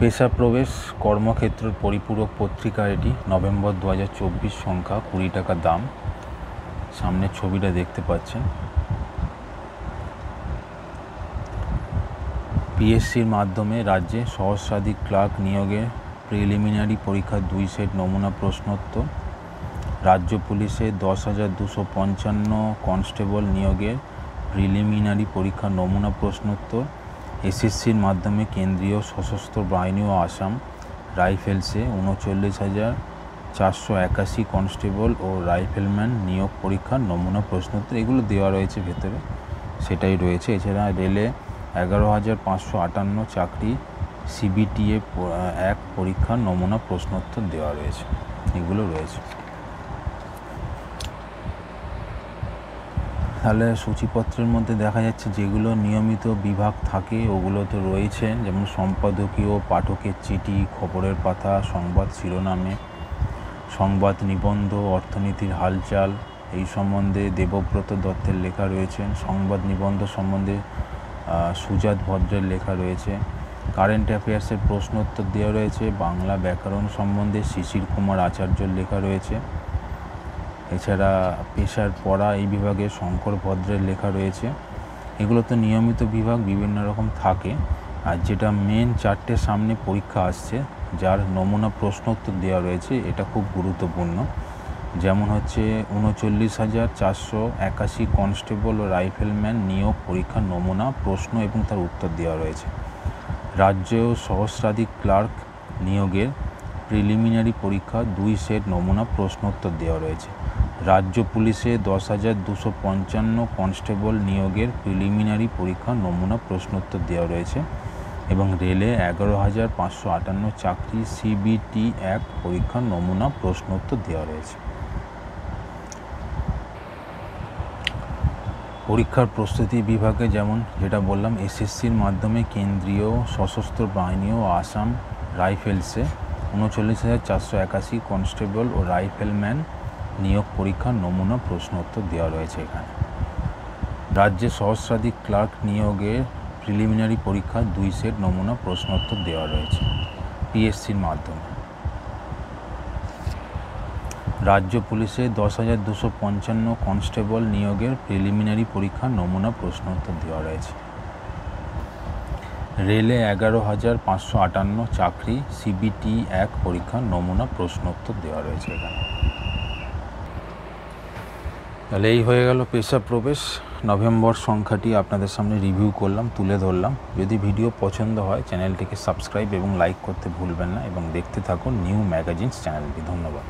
পেশা প্রবেশ কর্মক্ষেত্রের পরিপূরক পত্রিকা এটি নভেম্বর 2024 সংখ্যা 20 টাকা দাম। সামনের ছবিটা দেখতে পাচ্ছেন। পিএসসির মাধ্যমে রাজ্যে সহস্রাধিক ক্লার্ক নিয়োগের প্রিলিমিনারি পরীক্ষার 2 সেট নমুনা প্রশ্নোত্তর। রাজ্য পুলিশে 10,255 কনস্টেবল নিয়োগের প্রিলিমিনারি পরীক্ষার নমুনা প্রশ্নোত্তর। এসএসসির মাধ্যমে কেন্দ্রীয় সশস্ত্র বাহিনী ও আসাম রাইফেলসে 39,481 কনস্টেবল ও রাইফেলম্যান নিয়োগ পরীক্ষার নমুনা প্রশ্নোত্তর। এগুলো দেওয়া রয়েছে ভেতরে, সেটাই রয়েছে। এছাড়া রেলে 11,558 চাকরি সিবিটিএ 1 পরীক্ষার নমুনা প্রশ্নোত্তর দেওয়া রয়েছে, এগুলো রয়েছে। তাহলে সূচিপত্রের মধ্যে দেখা যাচ্ছে যেগুলো নিয়মিত বিভাগ থাকে ওগুলো তো রয়েছে, যেমন সম্পাদকীয়, পাঠকের চিঠি, খবরের পাতা, সংবাদ শিরোনামে, সংবাদ নিবন্ধ, অর্থনীতির হালচাল এই সম্বন্ধে দেবব্রত দত্তের লেখা রয়েছে। সংবাদ নিবন্ধ সম্বন্ধে সুজাত ভদ্রের লেখা রয়েছে। কারেন্ট অ্যাফেয়ার্সের প্রশ্নোত্তর দেওয়া রয়েছে। বাংলা ব্যাকরণ সম্বন্ধে শিশির কুমার আচার্যর লেখা রয়েছে। এছাড়া পেশার পড়া এই বিভাগে শঙ্কর ভদ্রের লেখা রয়েছে। এগুলো তো নিয়মিত বিভাগ বিভিন্ন রকম থাকে। আর যেটা মেন 4টে সামনে পরীক্ষা আসছে যার নমুনা প্রশ্নোত্তর দেওয়া রয়েছে, এটা খুব গুরুত্বপূর্ণ। যেমন হচ্ছে 39,481 কনস্টেবল ও রাইফেলম্যান নিয়োগ পরীক্ষার নমুনা প্রশ্ন এবং তার উত্তর দেওয়া রয়েছে। রাজ্য সহস্রাধিক ক্লার্ক নিয়োগের প্রিলিমিনারি পরীক্ষা 2 সেট নমুনা প্রশ্নোত্তর দেওয়া রয়েছে। রাজ্য পুলিশে 10,255 কনস্টেবল নিয়োগের প্রিলিমিনারি পরীক্ষা নমুনা প্রশ্নোত্তর দেওয়া রয়েছে এবং রেলে 11,558 চাকরি সিবিটি 1 পরীক্ষার নমুনা প্রশ্নোত্তর দেওয়া রয়েছে। পরীক্ষার প্রস্তুতি বিভাগে যেমন যেটা বললাম, এসএসসির মাধ্যমে কেন্দ্রীয় সশস্ত্র বাহিনী ও আসাম রাইফেলসে 39,481 কনস্টেবল ও রাইফেলম্যান নিয়োগ পরীক্ষার নমুনা প্রশ্নোত্তর দেওয়া রয়েছে এখানে। রাজ্যে সহস্রাধিক ক্লার্ক নিয়োগের প্রিলিমিনারি পরীক্ষা 2 সেট নমুনা প্রশ্নোত্তর দেওয়া রয়েছে পিএসসির মাধ্যমে। রাজ্য পুলিশে 10,255 কনস্টেবল নিয়োগের প্রিলিমিনারি পরীক্ষার নমুনা প্রশ্নোত্তর দেওয়া রয়েছে। রেলে 11,558 চাকরি সিবিটি 1 পরীক্ষার নমুনা প্রশ্নোত্তর দেওয়া রয়েছে এখানে। তাহলে এই হয়ে গেল পেশা প্রবেশ নভেম্বর সংখ্যাটি আপনাদের সামনে রিভিউ করলাম, তুলে ধরলাম। যদি ভিডিও পছন্দ হয় চ্যানেলটিকে সাবস্ক্রাইব এবং লাইক করতে ভুলবেন না এবং দেখতে থাকুন নিউ ম্যাগাজিনস চ্যানেলটি। ধন্যবাদ।